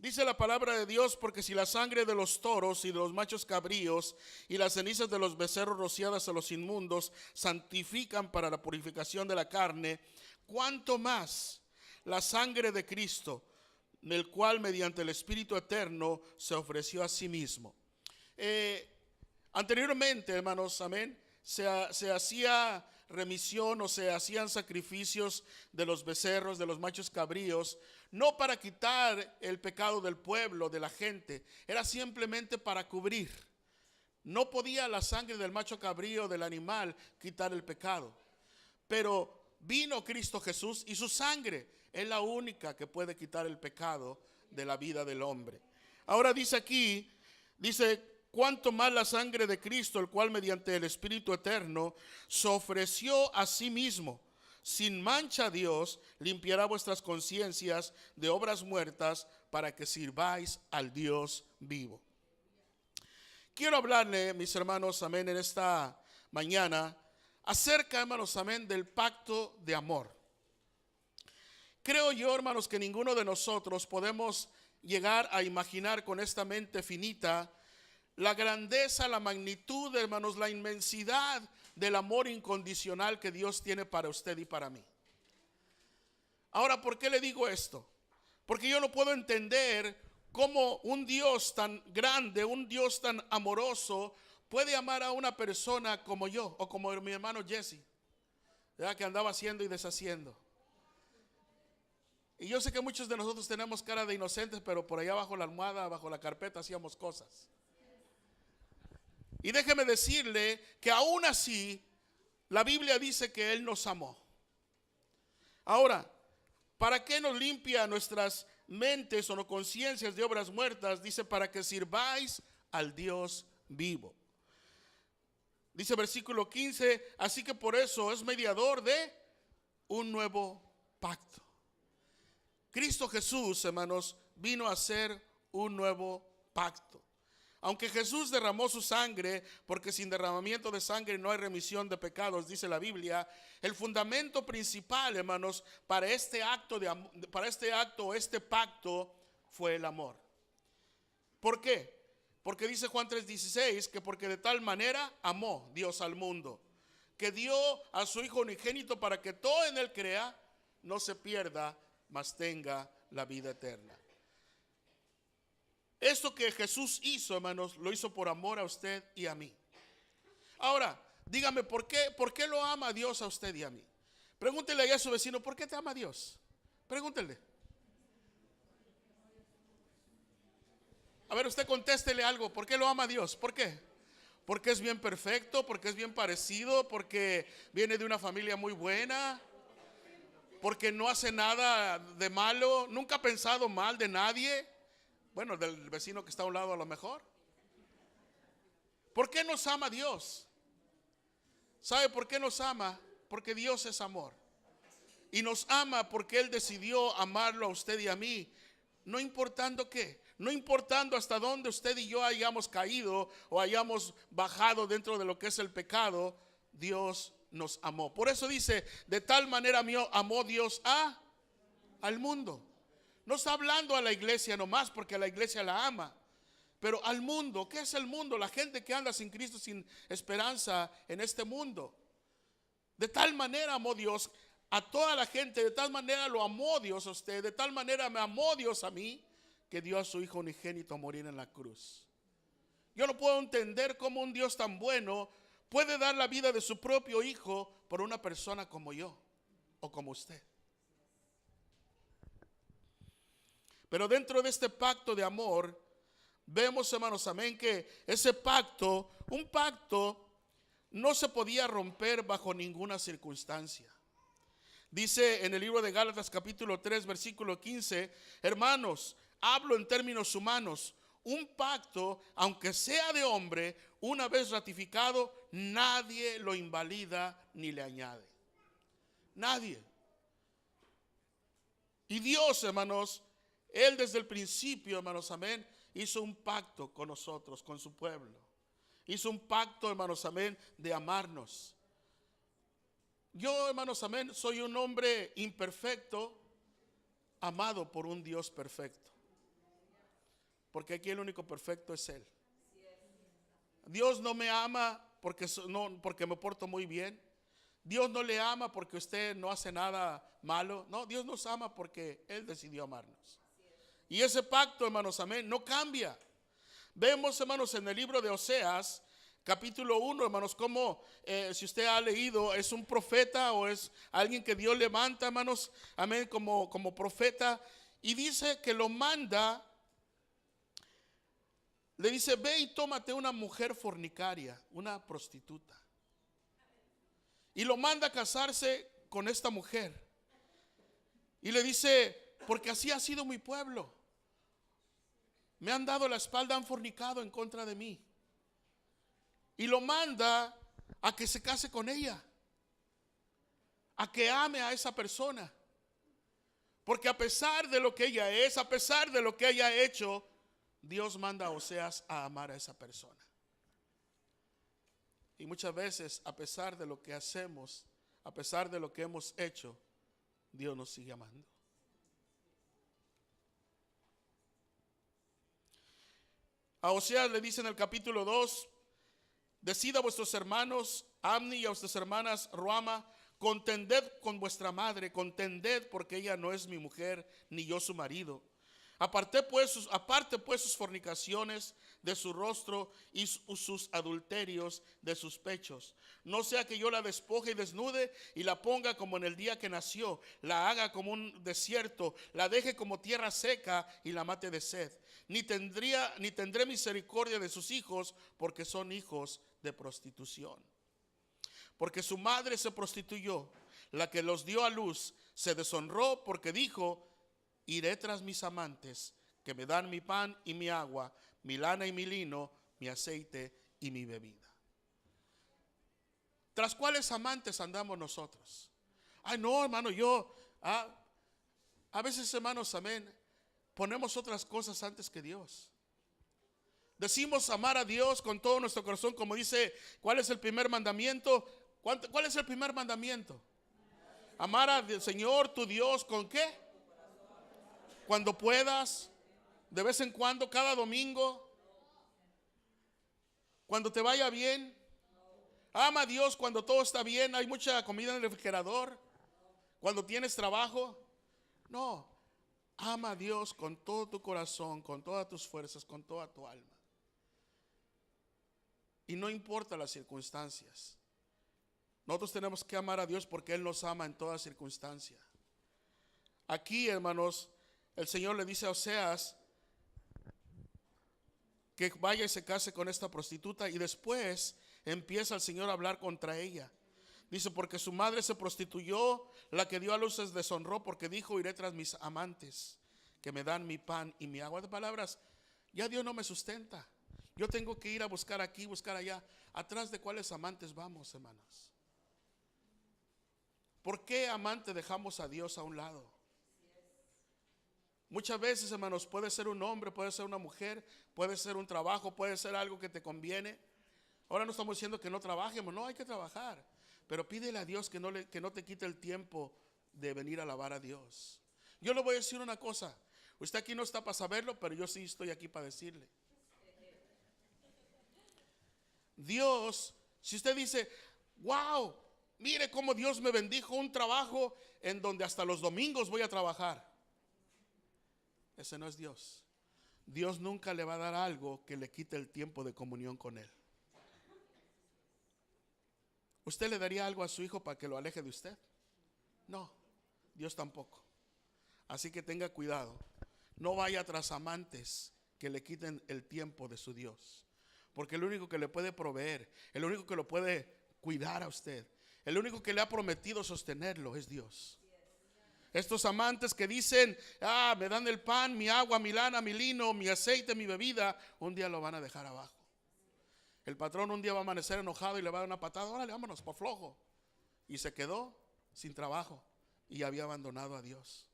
Dice la palabra de Dios: porque si la sangre de los toros y de los machos cabríos y las cenizas de los becerros rociadas a los inmundos santifican para la purificación de la carne, cuánto más la sangre de Cristo, del cual mediante el Espíritu eterno se ofreció a sí mismo. Anteriormente, hermanos, amén, se hacía remisión o se hacían sacrificios de los becerros, de los machos cabríos, no para quitar el pecado del pueblo, de la gente, era simplemente para cubrir. No podía la sangre del macho cabrío, del animal, quitar el pecado. Pero vino Cristo Jesús y su sangre es la única que puede quitar el pecado de la vida del hombre. Ahora dice aquí, dice: cuanto más la sangre de Cristo, el cual mediante el Espíritu eterno se ofreció a sí mismo, sin mancha a Dios, limpiará vuestras conciencias de obras muertas para que sirváis al Dios vivo. Quiero hablarle, mis hermanos, amén, en esta mañana acerca, hermanos, amén, del pacto de amor. Creo yo, hermanos, que ninguno de nosotros podemos llegar a imaginar con esta mente finita la grandeza, la magnitud, hermanos, la inmensidad del amor incondicional que Dios tiene para usted y para mí. Ahora, ¿por qué le digo esto? Porque yo no puedo entender cómo un Dios tan grande, un Dios tan amoroso, puede amar a una persona como yo o como mi hermano Jesse, ¿verdad? Que andaba haciendo y deshaciendo. Y yo sé que muchos de nosotros tenemos cara de inocentes, pero por allá bajo la almohada, bajo la carpeta hacíamos cosas. Y déjeme decirle que aún así la Biblia dice que Él nos amó. Ahora, ¿para qué nos limpia nuestras mentes o no conciencias de obras muertas? Dice: para que sirváis al Dios vivo. Dice versículo 15: así que por eso es mediador de un nuevo pacto. Cristo Jesús, hermanos, vino a hacer un nuevo pacto. Aunque Jesús derramó su sangre, porque sin derramamiento de sangre no hay remisión de pecados, dice la Biblia, el fundamento principal, hermanos, para este pacto fue el amor. ¿Por qué? Porque dice Juan 3:16 que porque de tal manera amó Dios al mundo, que dio a su Hijo unigénito para que todo en Él crea, no se pierda, mas tenga la vida eterna. Esto que Jesús hizo, hermanos, lo hizo por amor a usted y a mí. Ahora, dígame, ¿por qué lo ama Dios a usted y a mí? Pregúntele ahí a su vecino: ¿por qué te ama Dios? Pregúntele. A ver, usted contéstele algo. ¿Por qué lo ama Dios? ¿Por qué? Porque es bien perfecto, porque es bien parecido, porque viene de una familia muy buena, porque no hace nada de malo, nunca ha pensado mal de nadie. Bueno, del vecino que está a un lado a lo mejor. ¿Por qué nos ama Dios? ¿Sabe por qué nos ama? Porque Dios es amor. Y nos ama porque Él decidió amarlo a usted y a mí, no importando qué, no importando hasta dónde usted y yo hayamos caído o hayamos bajado dentro de lo que es el pecado. Dios nos amó. Por eso dice: de tal manera amó Dios al mundo. No está hablando a la iglesia nomás, porque a la iglesia la ama, pero al mundo. ¿Qué es el mundo? La gente que anda sin Cristo, sin esperanza en este mundo. De tal manera amó Dios a toda la gente, de tal manera lo amó Dios a usted, de tal manera me amó Dios a mí, que dio a su Hijo unigénito a morir en la cruz. Yo no puedo entender cómo un Dios tan bueno puede dar la vida de su propio Hijo por una persona como yo o como usted. Pero dentro de este pacto de amor, vemos, hermanos, amén, que ese pacto, un pacto, no se podía romper bajo ninguna circunstancia. Dice en el libro de Gálatas capítulo 3 versículo 15: hermanos, hablo en términos humanos, un pacto, aunque sea de hombre, una vez ratificado, nadie lo invalida ni le añade. Nadie. Y Dios, hermanos, Él desde el principio, hermanos, amén, hizo un pacto con nosotros, con su pueblo. Hizo un pacto, hermanos, amén, de amarnos. Yo, hermanos, amén, soy un hombre imperfecto, amado por un Dios perfecto. porque aquí el único perfecto es Él. Dios no me ama porque me porto muy bien. Dios no le ama porque usted no hace nada malo. No, Dios nos ama porque Él decidió amarnos. Y ese pacto, hermanos, amén, no cambia. Vemos, hermanos, en el libro de Oseas, capítulo 1, hermanos, como si usted ha leído, es un profeta o es alguien que Dios levanta, hermanos, amén, como profeta. Y dice que lo manda, le dice, ve y tómate una mujer fornicaria, una prostituta. Y lo manda a casarse con esta mujer. Y le dice, porque así ha sido mi pueblo. Me han dado la espalda, han fornicado en contra de mí. Y lo manda a que se case con ella, a que ame a esa persona. Porque a pesar de lo que ella es, a pesar de lo que ella ha hecho, Dios manda a Oseas a amar a esa persona. Y muchas veces, a pesar de lo que hacemos, a pesar de lo que hemos hecho, Dios nos sigue amando. A Oseas le dice en el capítulo 2, decid a vuestros hermanos Amni y a vuestras hermanas Ruama, contended con vuestra madre, contended porque ella no es mi mujer, ni yo su marido. Aparte pues sus fornicaciones de su rostro y sus adulterios de sus pechos. No sea que yo la despoje y desnude y la ponga como en el día que nació, la haga como un desierto, la deje como tierra seca y la mate de sed. Ni tendré misericordia de sus hijos, porque son hijos de prostitución. Porque su madre se prostituyó, la que los dio a luz se deshonró, porque dijo, iré tras mis amantes, que me dan mi pan y mi agua, mi lana y mi lino, mi aceite y mi bebida. ¿Tras cuáles amantes andamos nosotros? Ay, no, hermano, a veces, hermanos, amén, ponemos otras cosas antes que Dios. Decimos amar a Dios con todo nuestro corazón, como dice, ¿cuál es el primer mandamiento? ¿Cuál es el primer mandamiento? Amar al Señor tu Dios, ¿con qué? Cuando puedas, de vez en cuando, cada domingo, cuando te vaya bien. Ama a Dios cuando todo está bien, hay mucha comida en el refrigerador, cuando tienes trabajo. No, ama a Dios con todo tu corazón, con todas tus fuerzas, con toda tu alma. Y no importa las circunstancias. Nosotros tenemos que amar a Dios porque Él nos ama en toda circunstancia. Aquí, hermanos, el Señor le dice a Oseas que vaya y se case con esta prostituta, y después empieza el Señor a hablar contra ella. Dice, porque su madre se prostituyó, la que dio a luz se deshonró, porque dijo, iré tras mis amantes, que me dan mi pan y mi agua. De palabras, ya Dios no me sustenta. Yo tengo que ir a buscar aquí, buscar allá. ¿Atrás de cuáles amantes vamos, hermanos? ¿Por qué amante dejamos a Dios a un lado? Muchas veces, hermanos, puede ser un hombre, puede ser una mujer, puede ser un trabajo, puede ser algo que te conviene. Ahora no estamos diciendo que no trabajemos, no, hay que trabajar. Pero pídele a Dios que no te quite el tiempo de venir a alabar a Dios. Yo le voy a decir una cosa. Usted aquí no está para saberlo, pero yo sí estoy aquí para decirle. Dios, si usted dice, wow, mire cómo Dios me bendijo un trabajo en donde hasta los domingos voy a trabajar. Ese no es Dios. Dios nunca le va a dar algo que le quite el tiempo de comunión con Él. ¿Usted le daría algo a su hijo para que lo aleje de usted? No, Dios tampoco. Así que tenga cuidado. No vaya tras amantes que le quiten el tiempo de su Dios. Porque el único que le puede proveer, el único que lo puede cuidar a usted, el único que le ha prometido sostenerlo es Dios. Estos amantes que dicen, me dan el pan, mi agua, mi lana, mi lino, mi aceite, mi bebida, un día lo van a dejar abajo. El patrón un día va a amanecer enojado y le va a dar una patada, órale, vámonos, por flojo. Y se quedó sin trabajo y había abandonado a Dios.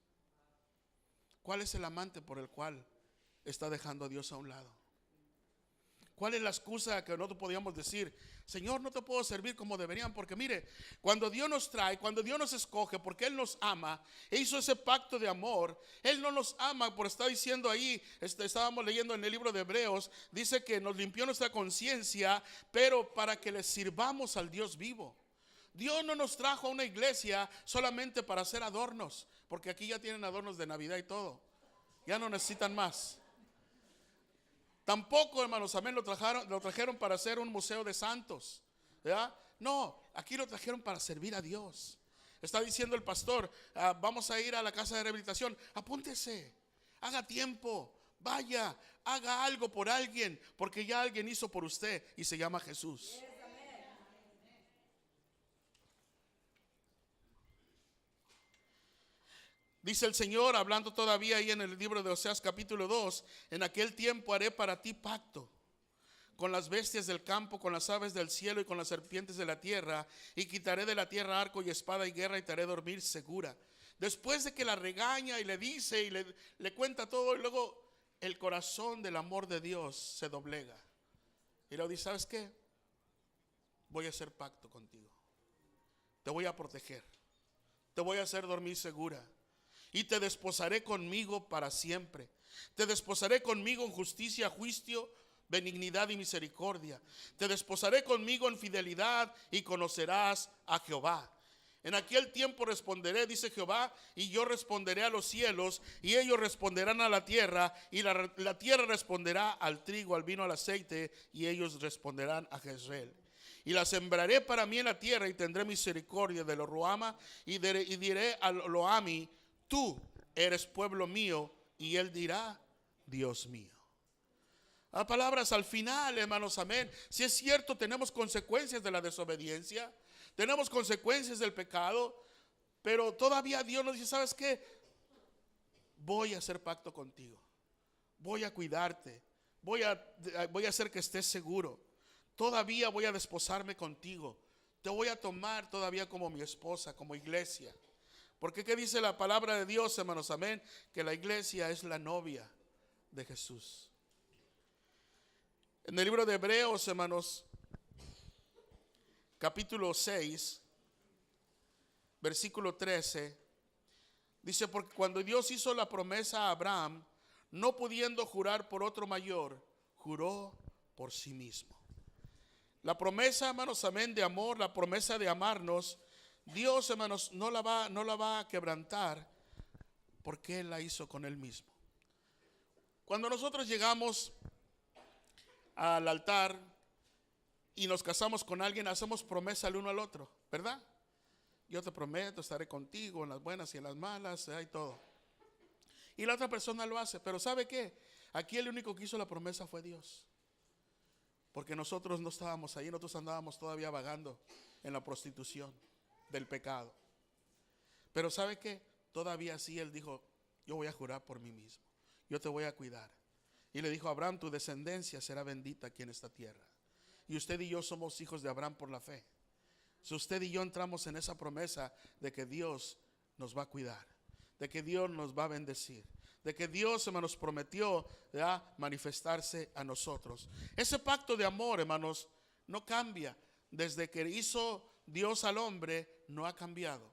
¿Cuál es el amante por el cual está dejando a Dios a un lado? ¿Cuál es la excusa que nosotros podíamos decir? Señor, no te puedo servir como deberían, porque mire, cuando Dios nos trae, cuando Dios nos escoge, porque Él nos ama, e hizo ese pacto de amor. Él no nos ama por estar diciendo ahí, estábamos leyendo en el libro de Hebreos, dice que nos limpió nuestra conciencia, pero para que le sirvamos al Dios vivo. Dios no nos trajo a una iglesia solamente para hacer adornos, porque aquí ya tienen adornos de Navidad y todo, ya no necesitan más. Tampoco, hermanos, amén, lo trajeron para hacer un museo de santos, ¿verdad? No, aquí lo trajeron para servir a Dios. Está diciendo el pastor, vamos a ir a la casa de rehabilitación. Apúntese, haga tiempo, vaya, haga algo por alguien, porque ya alguien hizo por usted y se llama Jesús. Dice el Señor, hablando todavía ahí en el libro de Oseas capítulo 2, en aquel tiempo haré para ti pacto con las bestias del campo, con las aves del cielo y con las serpientes de la tierra, y quitaré de la tierra arco y espada y guerra y te haré dormir segura. Después de que la regaña y le dice y le cuenta todo, y luego el corazón del amor de Dios se doblega. Y luego dice, ¿sabes qué? Voy a hacer pacto contigo. Te voy a proteger. Te voy a hacer dormir segura. Y te desposaré conmigo para siempre. Te desposaré conmigo en justicia, juicio, benignidad y misericordia. Te desposaré conmigo en fidelidad y conocerás a Jehová. En aquel tiempo responderé, dice Jehová, y yo responderé a los cielos, y ellos responderán a la tierra, y la tierra responderá al trigo, al vino, al aceite, y ellos responderán a Jezreel. Y la sembraré para mí en la tierra, y tendré misericordia de lo Ruama, y diré a Loami, tú eres pueblo mío, y él dirá, Dios mío. A palabras al final, hermanos, amén. Si es cierto, tenemos consecuencias de la desobediencia, tenemos consecuencias del pecado, pero todavía Dios nos dice, ¿sabes qué? Voy a hacer pacto contigo, voy a cuidarte, voy a hacer que estés seguro, todavía voy a desposarme contigo, te voy a tomar todavía como mi esposa, como iglesia. Porque ¿qué dice la palabra de Dios, hermanos? Amén. Que la iglesia es la novia de Jesús. En el libro de Hebreos, hermanos, capítulo 6, versículo 13, dice, porque cuando Dios hizo la promesa a Abraham, no pudiendo jurar por otro mayor, juró por sí mismo. La promesa, hermanos, amén, de amor, la promesa de amarnos, Dios, hermanos, no la va a quebrantar, porque Él la hizo con Él mismo. Cuando nosotros llegamos al altar y nos casamos con alguien, hacemos promesa el uno al otro, ¿verdad? Yo te prometo, estaré contigo en las buenas y en las malas, y todo. Y la otra persona lo hace, pero ¿sabe qué? Aquí el único que hizo la promesa fue Dios. Porque nosotros no estábamos ahí, nosotros andábamos todavía vagando en la prostitución del pecado. Pero ¿sabe qué? Todavía así Él dijo, yo voy a jurar por mí mismo, yo te voy a cuidar. Y le dijo a Abraham, tu descendencia será bendita aquí en esta tierra. Y usted y yo somos hijos de Abraham por la fe. Si usted y yo entramos en esa promesa de que Dios nos va a cuidar, de que Dios nos va a bendecir, de que Dios, hermanos, prometió, ¿verdad?, manifestarse a nosotros. Ese pacto de amor, hermanos, no cambia. Desde que hizo Dios al hombre, no ha cambiado.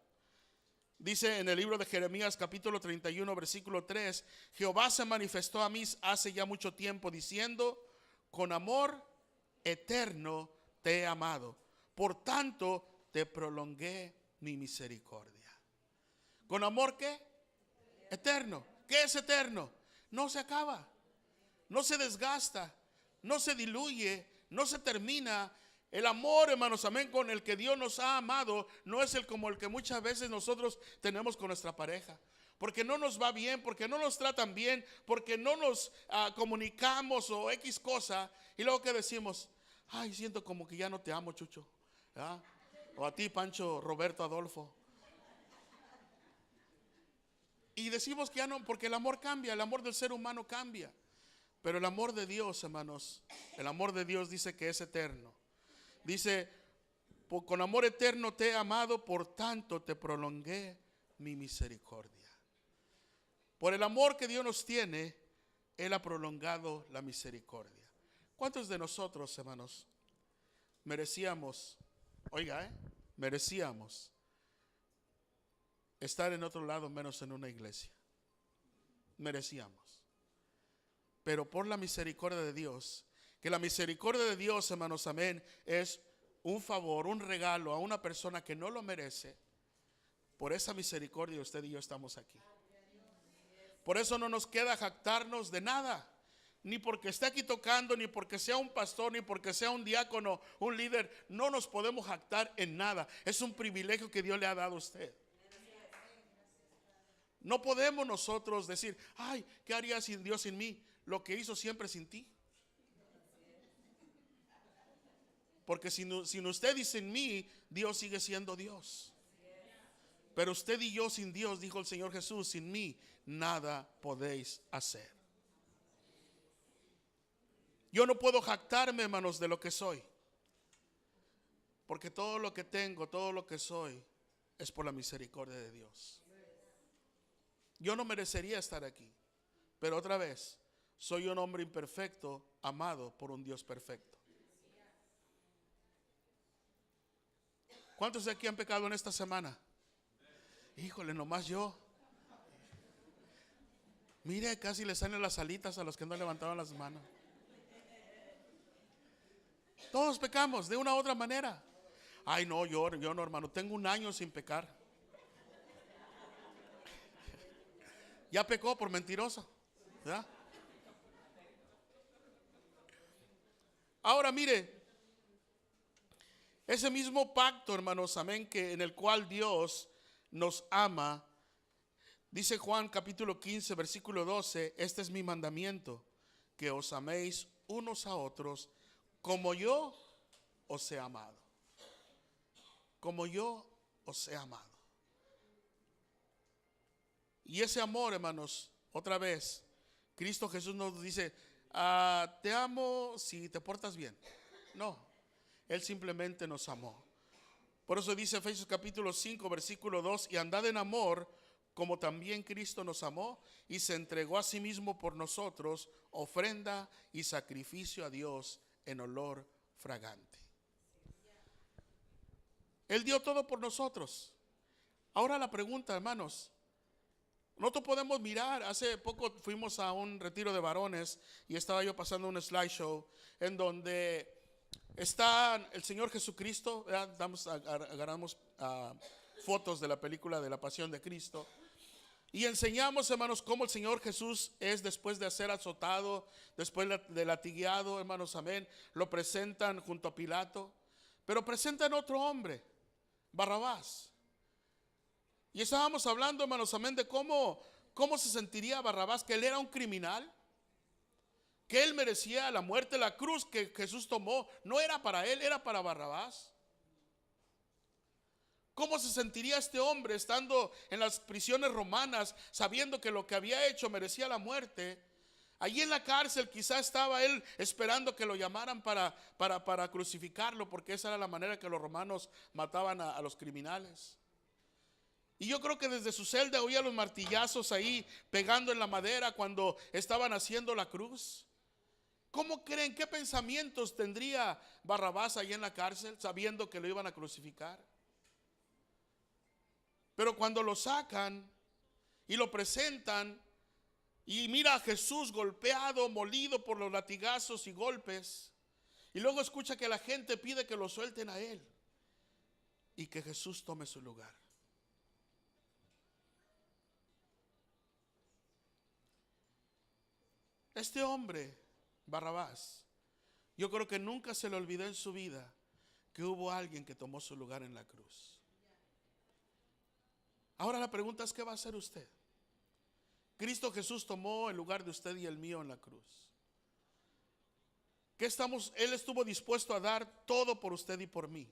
Dice en el libro de Jeremías capítulo 31 versículo 3, Jehová se manifestó a mí hace ya mucho tiempo diciendo, con amor eterno te he amado, por tanto te prolongué mi misericordia. ¿Con amor qué? Eterno. ¿Qué es eterno? No se acaba, no se desgasta, no se diluye, no se termina. El amor, hermanos, amén, con el que Dios nos ha amado, no es como el que muchas veces nosotros tenemos con nuestra pareja. Porque no nos va bien, porque no nos tratan bien, porque no nos comunicamos o X cosa. Y luego que decimos, ay, siento como que ya no te amo, Chucho, ¿verdad? O a ti, Pancho, Roberto, Adolfo. Y decimos que ya no, porque el amor cambia, el amor del ser humano cambia. Pero el amor de Dios, hermanos, el amor de Dios dice que es eterno. Dice, con amor eterno te he amado, por tanto te prolongué mi misericordia. Por el amor que Dios nos tiene, Él ha prolongado la misericordia. ¿Cuántos de nosotros, hermanos, merecíamos, merecíamos estar en otro lado menos en una iglesia? Merecíamos. Pero por la misericordia de Dios, que la misericordia de Dios, hermanos, amén, es un favor, un regalo a una persona que no lo merece. Por esa misericordia usted y yo estamos aquí. Por eso no nos queda jactarnos de nada. Ni porque esté aquí tocando, ni porque sea un pastor, ni porque sea un diácono, un líder. No nos podemos jactar en nada. Es un privilegio que Dios le ha dado a usted. No podemos nosotros decir, ay, ¿qué haría sin Dios sin mí? Lo que hizo siempre sin ti. Porque sin usted y sin mí, Dios sigue siendo Dios. Pero usted y yo sin Dios, dijo el Señor Jesús, sin mí nada podéis hacer. Yo no puedo jactarme, hermanos, de lo que soy. Porque todo lo que tengo, todo lo que soy, es por la misericordia de Dios. Yo no merecería estar aquí. Pero otra vez, soy un hombre imperfecto, amado por un Dios perfecto. ¿Cuántos de aquí han pecado en esta semana? Híjole, nomás yo. Mire, casi le salen las alitas a los que no levantaban las manos. Todos pecamos de una u otra manera. Ay, no, yo no, hermano, tengo un año sin pecar. Ya pecó por mentiroso, ¿verdad? Ahora mire, ese mismo pacto, hermanos, amén, que en el cual Dios nos ama, dice Juan capítulo 15, versículo 12, este es mi mandamiento, que os améis unos a otros como yo os he amado. Como yo os he amado. Y ese amor, hermanos, otra vez, Cristo Jesús nos dice, te amo si te portas bien. No, Él simplemente nos amó. Por eso dice Efesios capítulo 5, versículo 2, y andad en amor, como también Cristo nos amó y se entregó a sí mismo por nosotros, ofrenda y sacrificio a Dios en olor fragante. Él dio todo por nosotros. Ahora la pregunta, hermanos, nosotros podemos mirar, hace poco fuimos a un retiro de varones y estaba yo pasando un slideshow en donde está el Señor Jesucristo, agarramos fotos de la película de la Pasión de Cristo y enseñamos, hermanos, cómo el Señor Jesús es después de ser azotado, después de latigueado, hermanos, amén, lo presentan junto a Pilato, pero presentan otro hombre, Barrabás. Y estábamos hablando, hermanos, amén, de cómo se sentiría Barrabás, que él era un criminal, que él merecía la muerte. La cruz que Jesús tomó no era para él, era para Barrabás. ¿Cómo se sentiría este hombre estando en las prisiones romanas, sabiendo que lo que había hecho merecía la muerte? Allí en la cárcel quizá estaba él esperando que lo llamaran para crucificarlo, porque esa era la manera que los romanos mataban a los criminales. Y yo creo que desde su celda oía los martillazos ahí pegando en la madera cuando estaban haciendo la cruz. ¿Cómo creen? ¿Qué pensamientos tendría Barrabás ahí en la cárcel sabiendo que lo iban a crucificar? Pero cuando lo sacan y lo presentan y mira a Jesús golpeado, molido por los latigazos y golpes, y luego escucha que la gente pide que lo suelten a él y que Jesús tome su lugar. Este hombre, Barrabás, yo creo que nunca se le olvidó en su vida que hubo alguien que tomó su lugar en la cruz. Ahora la pregunta es, ¿qué va a hacer usted? Cristo Jesús tomó el lugar de usted y el mío en la cruz. Él estuvo dispuesto a dar todo por usted y por mí.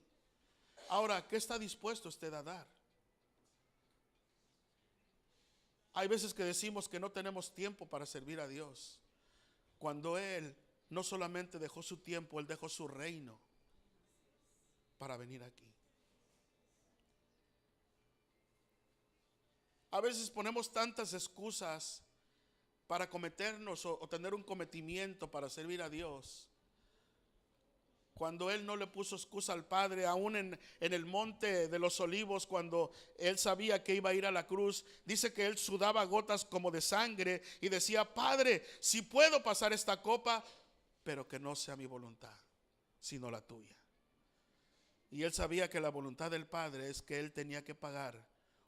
Ahora, ¿qué está dispuesto usted a dar? Hay veces que decimos que no tenemos tiempo para servir a Dios, cuando Él no solamente dejó su tiempo, Él dejó su reino para venir aquí. A veces ponemos tantas excusas para cometernos o tener un cometimiento para servir a Dios, cuando él no le puso excusa al Padre, aún en el monte de los olivos, cuando él sabía que iba a ir a la cruz, dice que él sudaba gotas como de sangre y decía: Padre, si puedo pasar esta copa, pero que no sea mi voluntad, sino la tuya. Y él sabía que la voluntad del Padre es que él tenía que pagar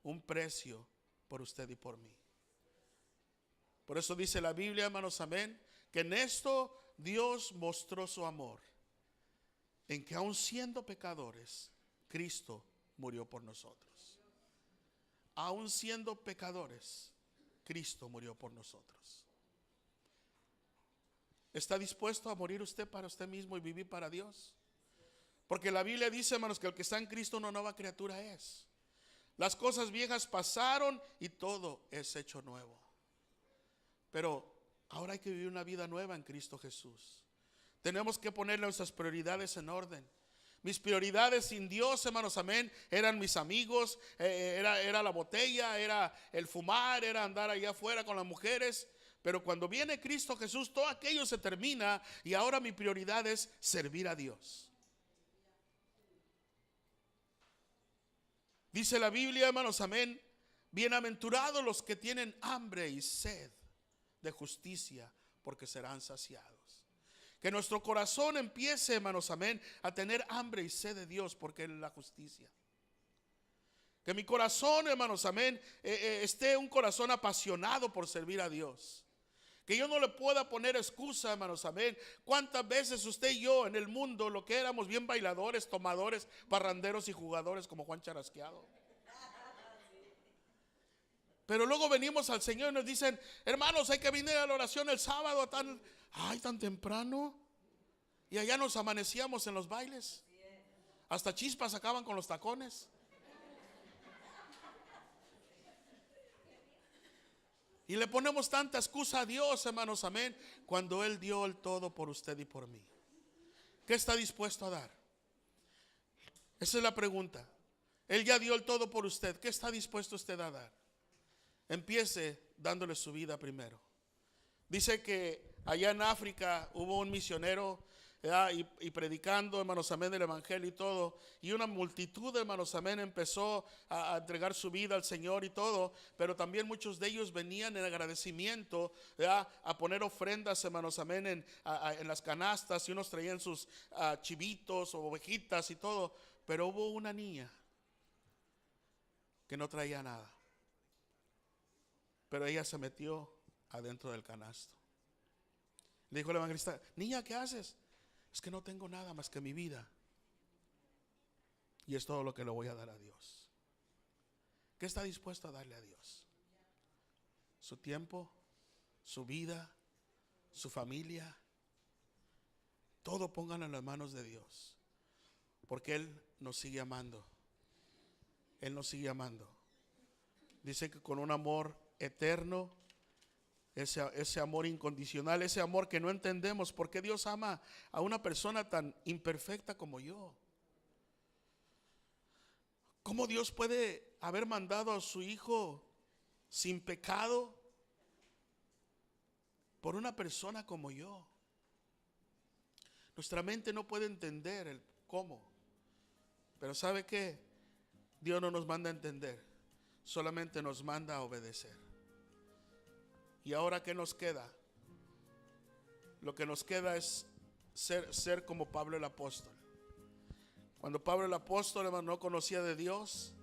un precio por usted y por mí. Por eso dice la Biblia, hermanos, amén, que en esto Dios mostró su amor, en que aun siendo pecadores, Cristo murió por nosotros. Aun siendo pecadores, Cristo murió por nosotros. ¿Está dispuesto a morir usted para usted mismo y vivir para Dios? Porque la Biblia dice, hermanos, que el que está en Cristo una nueva criatura es. Las cosas viejas pasaron y todo es hecho nuevo. Pero ahora hay que vivir una vida nueva en Cristo Jesús. Tenemos que poner nuestras prioridades en orden. Mis prioridades sin Dios, hermanos, amén, eran mis amigos, era la botella, era el fumar, era andar allá afuera con las mujeres. Pero cuando viene Cristo Jesús, todo aquello se termina y ahora mi prioridad es servir a Dios. Dice la Biblia, hermanos, amén, bienaventurados los que tienen hambre y sed de justicia, porque serán saciados. Que nuestro corazón empiece, hermanos, amén, a tener hambre y sed de Dios, porque Él es la justicia. Que mi corazón, hermanos, amén, esté un corazón apasionado por servir a Dios. Que yo no le pueda poner excusa, hermanos, amén. ¿Cuántas veces usted y yo en el mundo lo que éramos bien bailadores, tomadores, parranderos y jugadores como Juan Charasqueado? Pero luego venimos al Señor y nos dicen: hermanos, hay que venir a la oración el sábado tan temprano. Y allá nos amanecíamos en los bailes. Hasta chispas sacaban con los tacones. Y le ponemos tanta excusa a Dios, hermanos, amén, cuando Él dio el todo por usted y por mí. ¿Qué está dispuesto a dar? Esa es la pregunta. Él ya dio el todo por usted. ¿Qué está dispuesto usted a dar? Empiece dándole su vida primero. Dice que allá en África hubo un misionero y predicando, hermanos, amén, el evangelio y todo, y una multitud, hermanos, amén, empezó a entregar su vida al Señor y todo, pero también muchos de ellos venían en agradecimiento a poner ofrendas, hermanos, amén, en las canastas, y unos traían sus chivitos o ovejitas y todo, pero hubo una niña que no traía nada, pero ella se metió adentro del canasto. Le dijo el evangelista: niña, ¿qué haces? Es que no tengo nada más que mi vida, y es todo lo que le voy a dar a Dios. ¿Qué está dispuesto a darle a Dios? Su tiempo, su vida, su familia. Todo pónganlo en las manos de Dios, porque Él nos sigue amando. Él nos sigue amando. Dice que con un amor eterno, ese amor incondicional, ese amor que no entendemos. ¿Por qué Dios ama a una persona tan imperfecta como yo? ¿Cómo Dios puede haber mandado a su Hijo sin pecado por una persona como yo? Nuestra mente no puede entender el cómo. Pero ¿sabe qué? Dios no nos manda a entender, solamente nos manda a obedecer. ¿Y ahora qué nos queda? Lo que nos queda es ser como Pablo el apóstol. Cuando Pablo el apóstol, hermano, no conocía de Dios,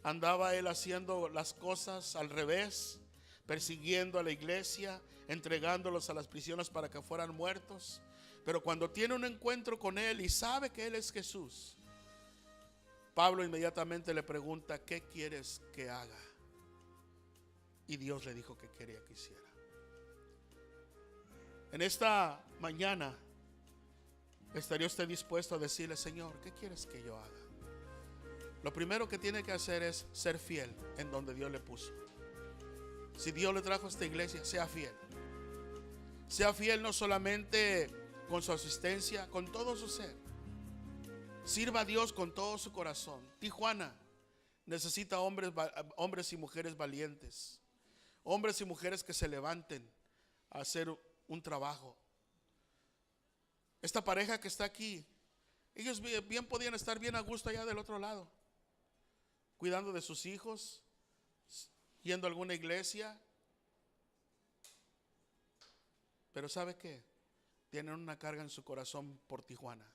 andaba él haciendo las cosas al revés, persiguiendo a la iglesia, entregándolos a las prisiones para que fueran muertos. Pero cuando tiene un encuentro con Él y sabe que Él es Jesús, Pablo inmediatamente le pregunta: ¿qué quieres que haga? Y Dios le dijo que quería que hiciera. En esta mañana, ¿estaría usted dispuesto a decirle: Señor, ¿qué quieres que yo haga? Lo primero que tiene que hacer es ser fiel en donde Dios le puso. Si Dios le trajo a esta iglesia, sea fiel. Sea fiel no solamente con su asistencia, con todo su ser. Sirva a Dios con todo su corazón. Tijuana necesita hombres y mujeres valientes. Hombres y mujeres que se levanten a hacer un trabajo. Esta pareja que está aquí Ellos bien podían estar bien a gusto allá del otro lado, cuidando de sus hijos, yendo a alguna iglesia. Pero ¿sabe qué? Tienen una carga en su corazón por Tijuana.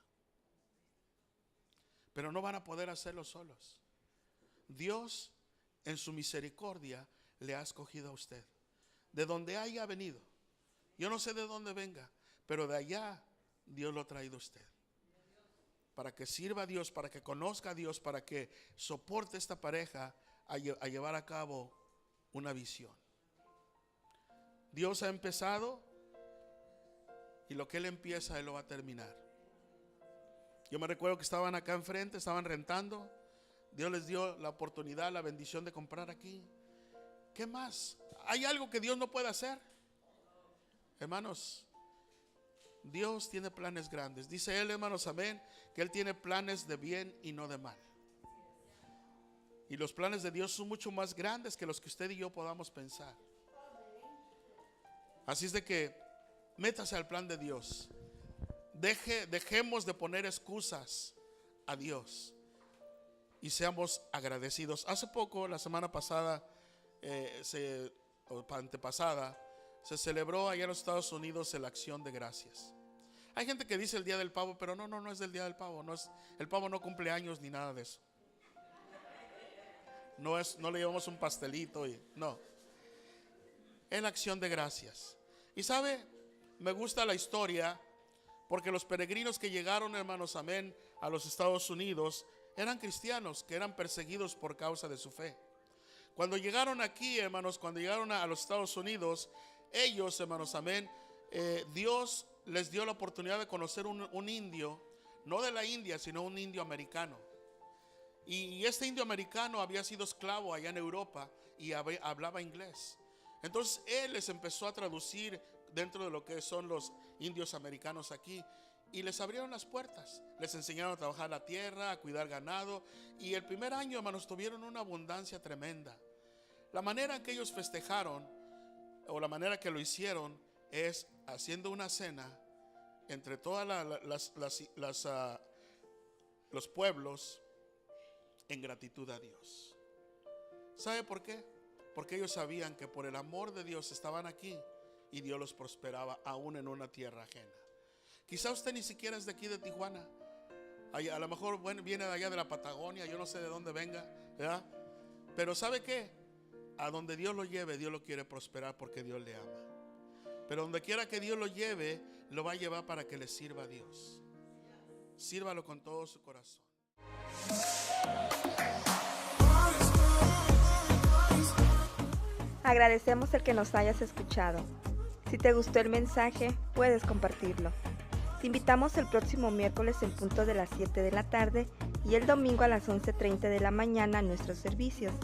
Pero no van a poder hacerlo solos. Dios, en su misericordia, le ha escogido a usted. De donde haya venido. Yo no sé de dónde venga, pero de allá Dios lo ha traído a usted. Para que sirva a Dios, para que conozca a Dios, para que soporte esta pareja a llevar a cabo una visión. Dios ha empezado y lo que Él empieza, Él lo va a terminar. Yo me recuerdo que estaban acá enfrente, estaban rentando. Dios les dio la oportunidad, la bendición de comprar aquí. ¿Qué más? ¿Hay algo que Dios no puede hacer? Hermanos, Dios tiene planes grandes. Dice Él, hermanos, amén, que Él tiene planes de bien y no de mal. Y los planes de Dios son mucho más grandes que los que usted y yo podamos pensar. Así es de que métase al plan de Dios. Dejemos de poner excusas a Dios y seamos agradecidos. Hace poco, la semana pasada, o antepasada, se celebró allá en los Estados Unidos la Acción de Gracias. Hay gente que dice el Día del Pavo, pero no es del Día del Pavo. El pavo no cumple años ni nada de eso. No le llevamos un pastelito no. Es la Acción de Gracias. Y sabe, me gusta la historia porque los peregrinos que llegaron, hermanos, amén, a los Estados Unidos eran cristianos que eran perseguidos por causa de su fe. Cuando llegaron aquí, hermanos, cuando llegaron a los Estados Unidos, ellos, hermanos, amén, Dios les dio la oportunidad de conocer un indio, no de la India, sino un indio americano. Y este indio americano había sido esclavo allá en Europa y hablaba inglés. Entonces él les empezó a traducir dentro de lo que son los indios americanos aquí. Y les abrieron las puertas, les enseñaron a trabajar la tierra, a cuidar ganado. Y el primer año, hermanos, tuvieron una abundancia tremenda. La manera en que ellos festejaron, o la manera que lo hicieron, es haciendo una cena entre todos los pueblos en gratitud a Dios. ¿Sabe por qué? Porque ellos sabían que por el amor de Dios estaban aquí y Dios los prosperaba aún en una tierra ajena. Quizá usted ni siquiera es de aquí de Tijuana. A lo mejor viene de allá de la Patagonia, yo no sé de dónde venga, ¿verdad? Pero ¿sabe qué? A donde Dios lo lleve, Dios lo quiere prosperar porque Dios le ama. Pero donde quiera que Dios lo lleve, lo va a llevar para que le sirva a Dios. Sírvalo con todo su corazón. Agradecemos el que nos hayas escuchado. Si te gustó el mensaje, puedes compartirlo. Te invitamos el próximo miércoles en punto de las 7 de la tarde y el domingo a las 11:30 de la mañana a nuestros servicios.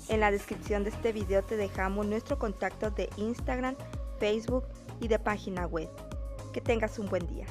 En la descripción de este video te dejamos nuestro contacto de Instagram, Facebook y de página web. Que tengas un buen día.